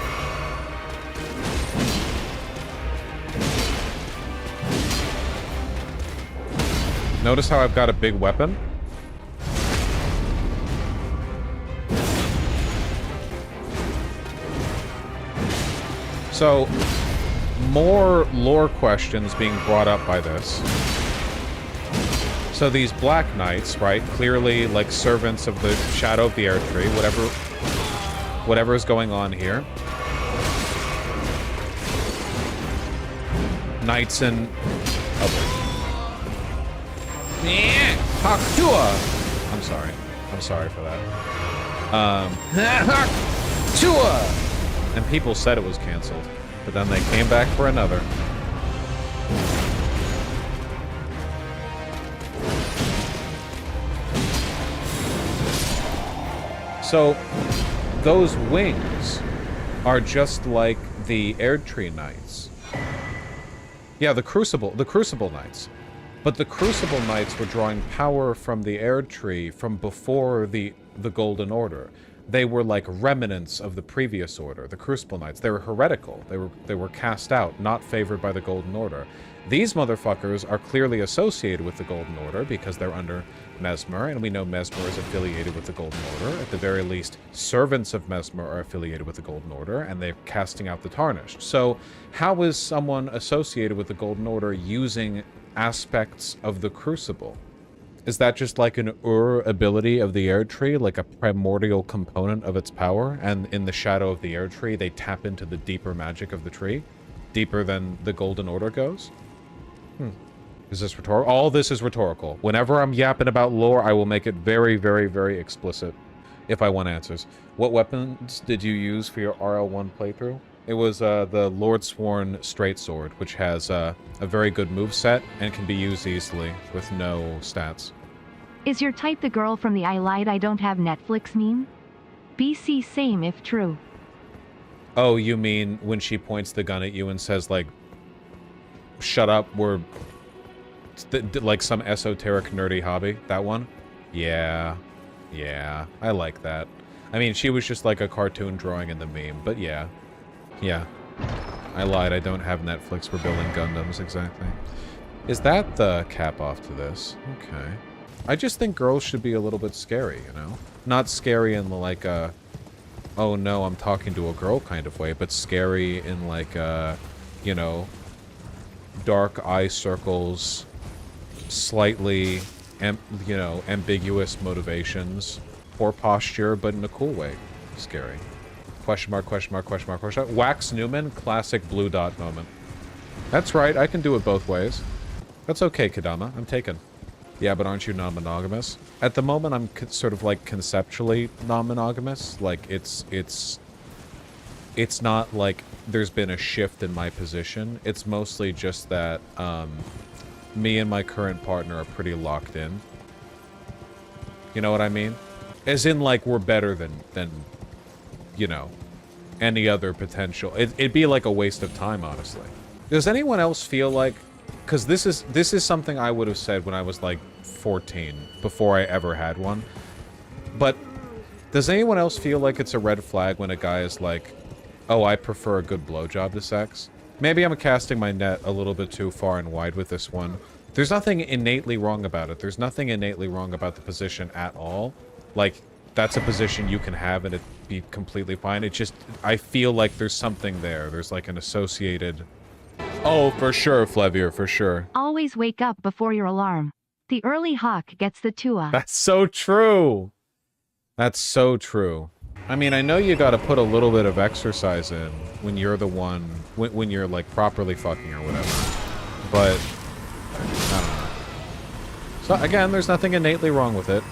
Notice how I've got a big weapon? So, more lore questions being brought up by this. So these Black Knights, right? Clearly, like, servants of the Shadow of the Air Tree, whatever is going on here. Knights in... Yeah, Haktua! I'm sorry. I'm sorry for that. Haktua! And people said it was canceled, but then they came back for another. So, those wings are just like the Erdtree Knights. Yeah, the Crucible Knights. But the Crucible Knights were drawing power from the Erdtree from before the Golden Order. They were like remnants of the previous order, the Crucible Knights. They were heretical. They were cast out, not favored by the Golden Order. These motherfuckers are clearly associated with the Golden Order because they're under Mesmer, and we know Mesmer is affiliated with the Golden Order. At the very least, servants of Mesmer are affiliated with the Golden Order, and they're casting out the Tarnished. So, how is someone associated with the Golden Order using aspects of the Crucible? Is that just like an ability of the Erdtree, like a primordial component of its power, and in the shadow of the Erdtree, they tap into the deeper magic of the tree? Deeper than the Golden Order goes? Is this rhetorical? All this is rhetorical. Whenever I'm yapping about lore, I will make it very, very, very explicit if I want answers. What weapons did you use for your RL1 playthrough? It was the Lordsworn Straight Sword, which has a very good moveset and can be used easily with no stats. Is your type the girl from the I lied I don't have Netflix meme? BC same if true. Oh, you mean when she points the gun at you and says, like, shut up, we're... like some esoteric nerdy hobby? That one? Yeah. Yeah. I like that. I mean, she was just like a cartoon drawing in the meme, but yeah. Yeah. I lied, I don't have Netflix, we're building Gundams, exactly. Is that the cap off to this? Okay. I just think girls should be a little bit scary, you know? Not scary in the, like, oh no, I'm talking to a girl kind of way, but scary in, like, you know, dark eye circles, slightly, you know, ambiguous motivations, poor posture, but in a cool way. Scary. Question mark, question mark, question mark, question mark. Wax Newman, classic blue dot moment. That's right, I can do it both ways. That's okay, Kadama. I'm taken. Yeah, but aren't you non-monogamous? At the moment, I'm sort of like conceptually non-monogamous. Like it's not like there's been a shift in my position. It's mostly just that me and my current partner are pretty locked in. You know what I mean? As in, like, we're better than you know, any other potential. It'd be like a waste of time, honestly. Does anyone else feel like... Because this is something I would have said when I was, like, 14, before I ever had one. But does anyone else feel like it's a red flag when a guy is like, oh, I prefer a good blowjob to sex? Maybe I'm casting my net a little bit too far and wide with this one. There's nothing innately wrong about it. There's nothing innately wrong about the position at all. Like, that's a position you can have and it'd be completely fine. It just, I feel like there's something there. There's like an associated... Oh, for sure, Flevier, for sure. Always wake up before your alarm. The early hawk gets the tua. That's so true. That's so true. I mean, I know you gotta put a little bit of exercise in when you're the one, when you're like properly fucking or whatever. But, I don't know. So again, there's nothing innately wrong with it.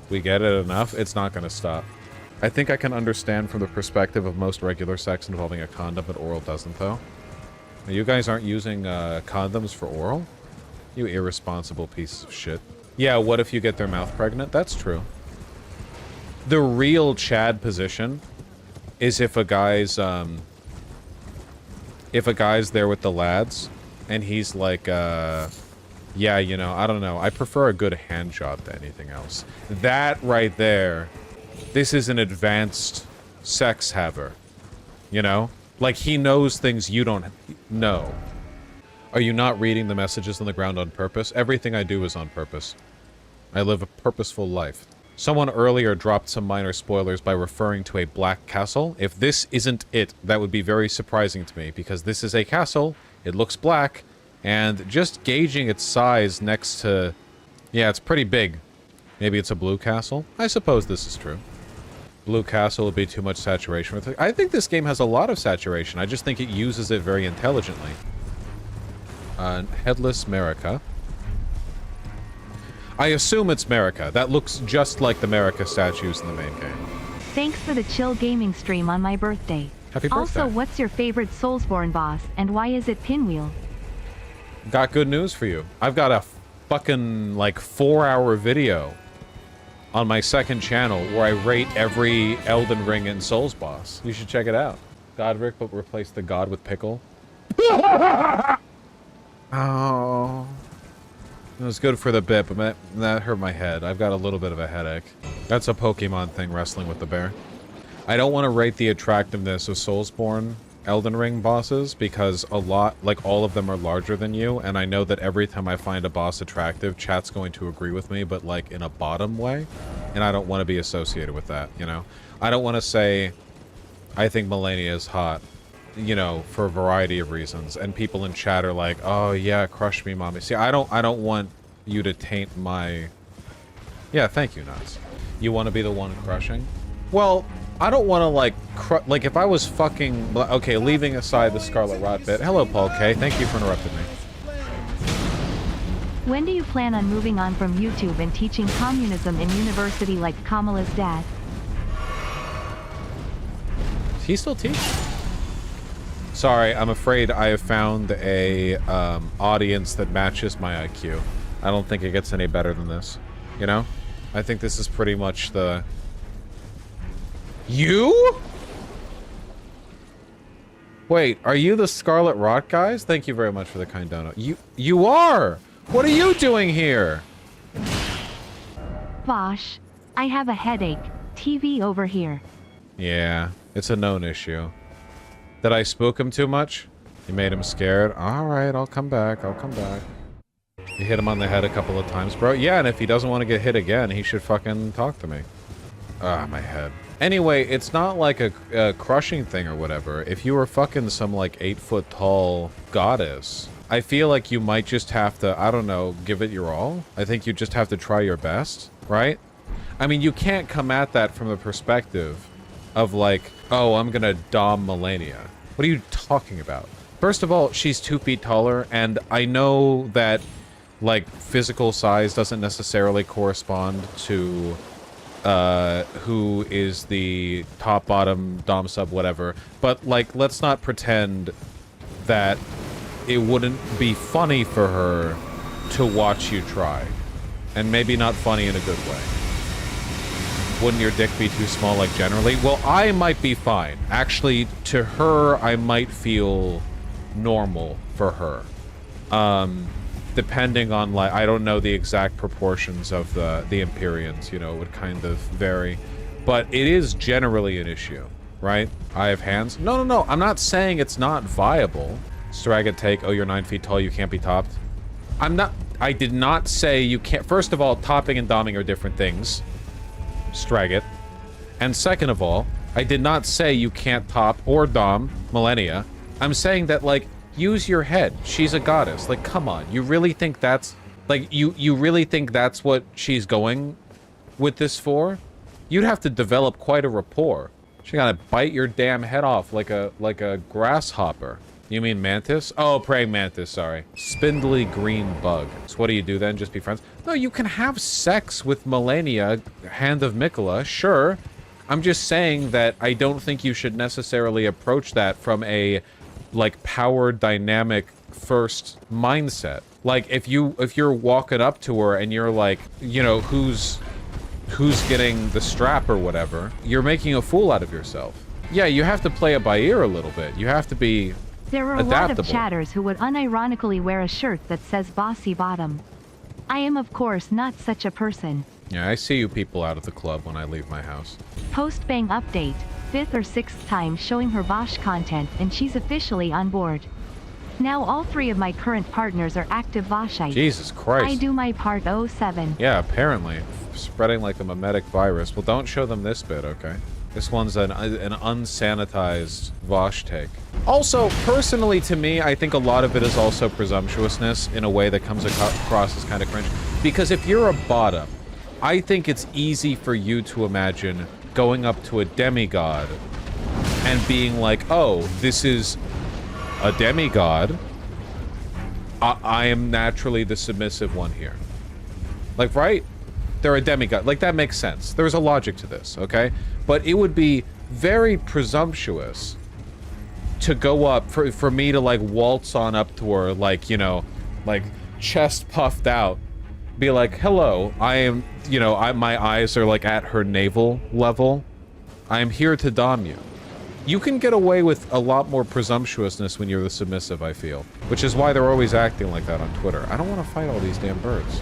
We get it enough, it's not gonna stop. I think I can understand from the perspective of most regular sex involving a condom, but oral doesn't, though. You guys aren't using condoms for oral? You irresponsible pieces of shit. Yeah, what if you get their mouth pregnant? That's true. The real Chad position is if a guy's there with the lads, and he's like, yeah, you know, I don't know. I prefer a good hand job to anything else. That right there, this is an advanced sex haver. You know? Like, he knows things you don't know. Are you not reading the messages on the ground on purpose? Everything I do is on purpose. I live a purposeful life. Someone earlier dropped some minor spoilers by referring to a black castle. If this isn't it, that would be very surprising to me, because this is a castle, it looks black, and just gauging its size next to... Yeah, it's pretty big. Maybe it's a blue castle? I suppose this is true. Blue castle would be too much saturation with it. I think this game has a lot of saturation. I just think it uses it very intelligently. Headless America. I assume it's America. That looks just like the America statues in the main game. Thanks for the chill gaming stream on my birthday. Happy birthday. Also, what's your favorite Soulsborne boss, and why is it Pinwheel? Got good news for you. I've got a fucking, like, 4-hour video on my second channel where I rate every Elden Ring and Souls boss. You should check it out. Godric, but replace the god with pickle. Oh... It was good for the bit, but that hurt my head. I've got a little bit of a headache. That's a Pokemon thing, wrestling with the bear. I don't want to rate the attractiveness of Soulsborne Elden Ring bosses, because a lot, like all of them are larger than you, and I know that every time I find a boss attractive, chat's going to agree with me, but like in a bottom way, and I don't want to be associated with that, you know? I don't want to say, I think Melania is hot, you know, for a variety of reasons, and people in chat are like, oh yeah, crush me, mommy. See, I don't want you to taint my... Yeah, thank you, Nuts. You want to be the one crushing? Well, I don't want to, like, like, if I was fucking... Okay, leaving aside the Scarlet Rot bit. Hello, Paul K. Thank you for interrupting me. When do you plan on moving on from YouTube and teaching communism in university like Kamala's dad? Does he still teach? Sorry, I'm afraid I have found a audience that matches my IQ. I don't think it gets any better than this. You know? I think this is pretty much the... You? Wait, are you the Scarlet Rot guys? Thank you very much for the kind donut. You are! What are you doing here? Vaush, I have a headache. TV over here. Yeah, it's a known issue. Did I spook him too much? You made him scared? Alright, I'll come back. I'll come back. You hit him on the head a couple of times, bro. Yeah, and if he doesn't want to get hit again, he should fucking talk to me. Ah, my head. Anyway, it's not like a crushing thing or whatever. If you were fucking some, like, 8-foot-tall goddess, I feel like you might just have to, I don't know, give it your all. I think you just have to try your best, right? I mean, you can't come at that from the perspective of, like, oh, I'm gonna dom Melania. What are you talking about? First of all, she's 2 feet taller, and I know that, like, physical size doesn't necessarily correspond to who is the top, bottom, dom, sub, whatever. But, like, let's not pretend that it wouldn't be funny for her to watch you try. And maybe not funny in a good way. Wouldn't your dick be too small, like, generally? Well, I might be fine. Actually, to her, I might feel normal for her. Depending on, like, I don't know the exact proportions of the Empyreans, you know, it would kind of vary. But it is generally an issue, right? I have hands. No, I'm not saying it's not viable. Straggot take, oh, you're 9 feet tall, you can't be topped. I did not say you can't. First of all, topping and doming are different things. Straggot. And second of all, I did not say you can't top or dom Millennia. I'm saying that, like, use your head. She's a goddess. Like, come on. You really think that's... Like, you really think that's what she's going with this for? You'd have to develop quite a rapport. She gotta bite your damn head off like a grasshopper. You mean mantis? Oh, praying mantis, sorry. Spindly green bug. So what do you do then? Just be friends? No, you can have sex with Millennia, Hand of Mikola, sure. I'm just saying that I don't think you should necessarily approach that from a, like, power dynamic first mindset. Like, if you're walking up to her and you're like, you know, who's getting the strap or whatever, you're making a fool out of yourself. Yeah, you have to play it by ear a little bit. You have to be There are a lot of chatters who would unironically wear a shirt that says bossy bottom. I am of course not such a person. Yeah, I see you people out of the club when I leave my house. Post-bang update, 5th or 6th time showing her Vaush content and she's officially on board. Now all 3 of my current partners are active Vaushites. Jesus Christ. I do my part 07. Yeah, apparently. Spreading like a mimetic virus. Well, don't show them this bit, okay? This one's an unsanitized Vaush take. Also, personally to me, I think a lot of it is also presumptuousness in a way that comes across as kind of cringe. Because if you're a bottom, I think it's easy for you to imagine going up to a demigod and being like, oh, this is a demigod. I am naturally the submissive one here. Like, right? They're a demigod. Like, that makes sense. There's a logic to this, okay? But it would be very presumptuous to go up, for me to, like, waltz on up to her, like, you know, like, chest puffed out, be like, hello, I am, you know, my eyes are, like, at her navel level. I am here to dom you. You can get away with a lot more presumptuousness when you're the submissive, I feel. Which is why they're always acting like that on Twitter. I don't want to fight all these damn birds.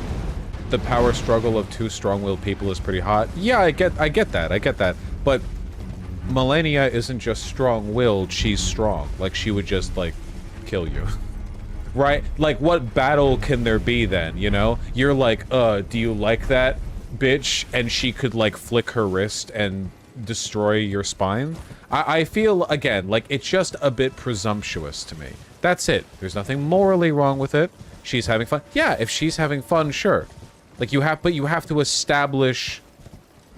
The power struggle of 2 strong-willed people is pretty hot. Yeah, I get that. But Millennia isn't just strong-willed, she's strong. Like, she would just, like, kill you. Right? Like, what battle can there be then, you know? You're like, do you like that, bitch? And she could, like, flick her wrist and destroy your spine? I feel, again, like, it's just a bit presumptuous to me. That's it. There's nothing morally wrong with it. She's having fun. Yeah, if she's having fun, sure. Like, you have to establish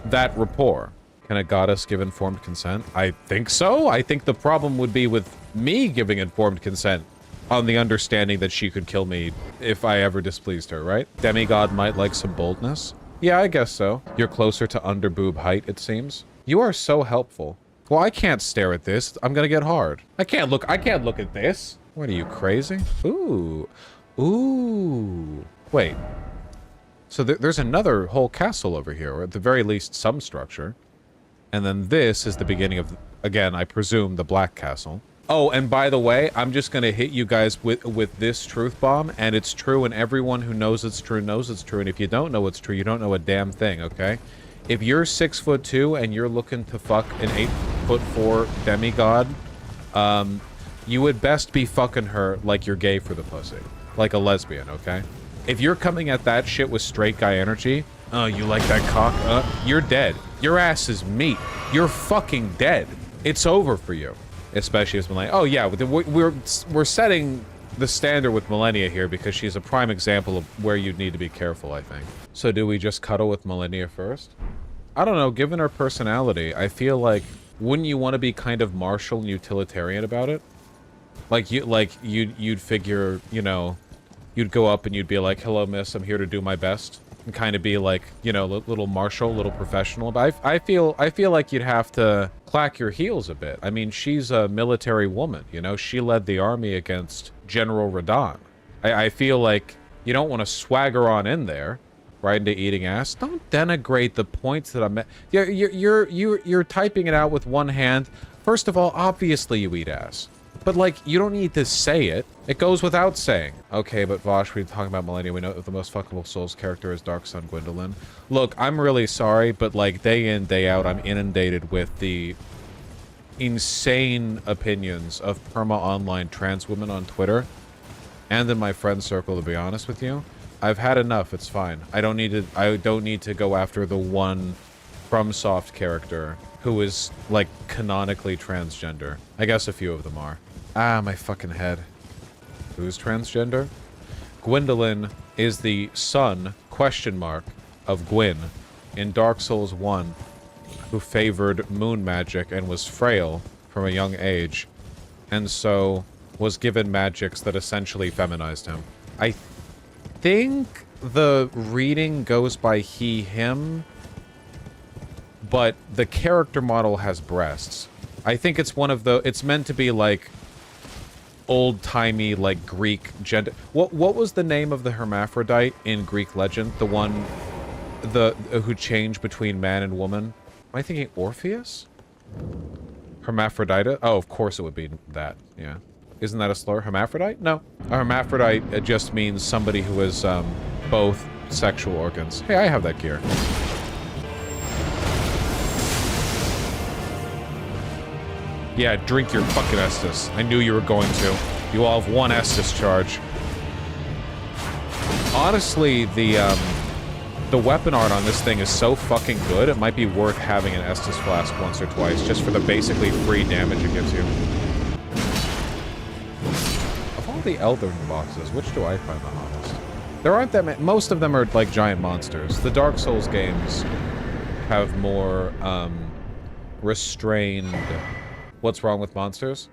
that rapport. Can a goddess give informed consent? I think so. I think the problem would be with me giving informed consent on the understanding that she could kill me if I ever displeased her, right? Demigod might like some boldness. Yeah, I guess so. You're closer to underboob height, it seems. You are so helpful. Well, I can't stare at this. I'm gonna get hard. I can't look at this. What are you, crazy? Ooh. Ooh. Wait. So there's another whole castle over here, or at the very least some structure. And then this is the beginning of, again, I presume, the Black Castle. Oh, and by the way, I'm just gonna hit you guys with this truth bomb, and it's true, and everyone who knows it's true knows it's true, and if you don't know it's true, you don't know a damn thing, okay? If you're 6'2" and you're looking to fuck an 8'4" demigod, you would best be fucking her like you're gay for the pussy. Like a lesbian, okay? If you're coming at that shit with straight guy energy, oh, you like that cock? You're dead. Your ass is meat. You're fucking dead. It's over for you. Especially as Millennia. Oh yeah, we're setting the standard with Millennia here because she's a prime example of where you'd need to be careful, I think. So do we just cuddle with Millennia first? I don't know, given her personality, I feel like, wouldn't you want to be kind of martial and utilitarian about it? Like you'd figure, you know, you'd go up and you'd be like, "Hello, miss, I'm here to do my best," and kind of be like, you know, little martial, little professional. But I feel like you'd have to clack your heels a bit. I mean, she's a military woman, you know. She led the army against General Radon. I feel like you don't want to swagger on in there, right into eating ass. Don't denigrate the points that I'm. You're typing it out with one hand. First of all, obviously you eat ass. But, like, you don't need to say it. It goes without saying. Okay, but Vaush, we're talking about Millennia. We know that the most fuckable Souls character is Dark Sun Gwendolyn. Look, I'm really sorry, but, like, day in, day out, I'm inundated with the insane opinions of perma-online trans women on Twitter and in my friend circle, to be honest with you. I've had enough. It's fine. I don't need to go after the one FromSoft character who is, like, canonically transgender. I guess a few of them are. Ah, my fucking head. Who's transgender? Gwendolyn is the son, question mark, of Gwyn in Dark Souls 1, who favored moon magic and was frail from a young age, and so was given magics that essentially feminized him. I think the reading goes by he, him, but the character model has breasts. I think it's one of the... It's meant to be, like, old-timey, like, Greek gender... What was the name of the hermaphrodite in Greek legend? The one... who changed between man and woman? Am I thinking Orpheus? Hermaphrodite? Oh, of course it would be that, yeah. Isn't that a slur? Hermaphrodite? No. A hermaphrodite, it just means somebody who has, both sexual organs. Hey, I have that gear. Yeah, drink your fucking Estus. I knew you were going to. You all have one Estus charge. Honestly, the weapon art on this thing is so fucking good, it might be worth having an Estus flask once or twice, just for the basically free damage it gives you. Of all the Elden boxes, which do I find the hottest? There aren't that many. Most of them are, like, giant monsters. The Dark Souls games have more, restrained... What's wrong with monsters?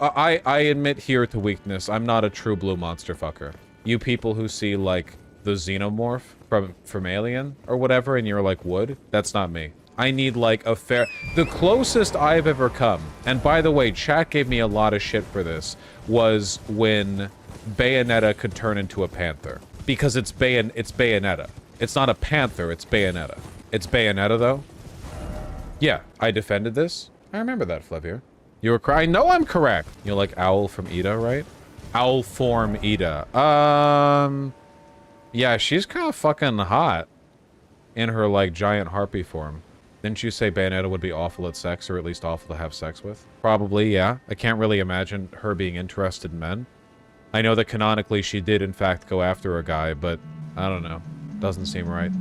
I admit here to weakness. I'm not a true blue monster fucker. You people who see, like, the xenomorph from Alien or whatever, and you're like, wood? That's not me. I need, like, a fair... The closest I've ever come, and by the way, chat gave me a lot of shit for this, was when Bayonetta could turn into a panther. Because it's Bayonetta. It's not a panther, it's Bayonetta. It's Bayonetta, though? Yeah, I defended this. I remember that, Flavier. You were I know I'm correct. You're like Owl from Ida, right? Owl form Ida. Yeah, she's kind of fucking hot. In her, like, giant harpy form. Didn't you say Bayonetta would be awful at sex, or at least awful to have sex with? Probably, yeah. I can't really imagine her being interested in men. I know that canonically she did, in fact, go after a guy, but I don't know. Doesn't seem right.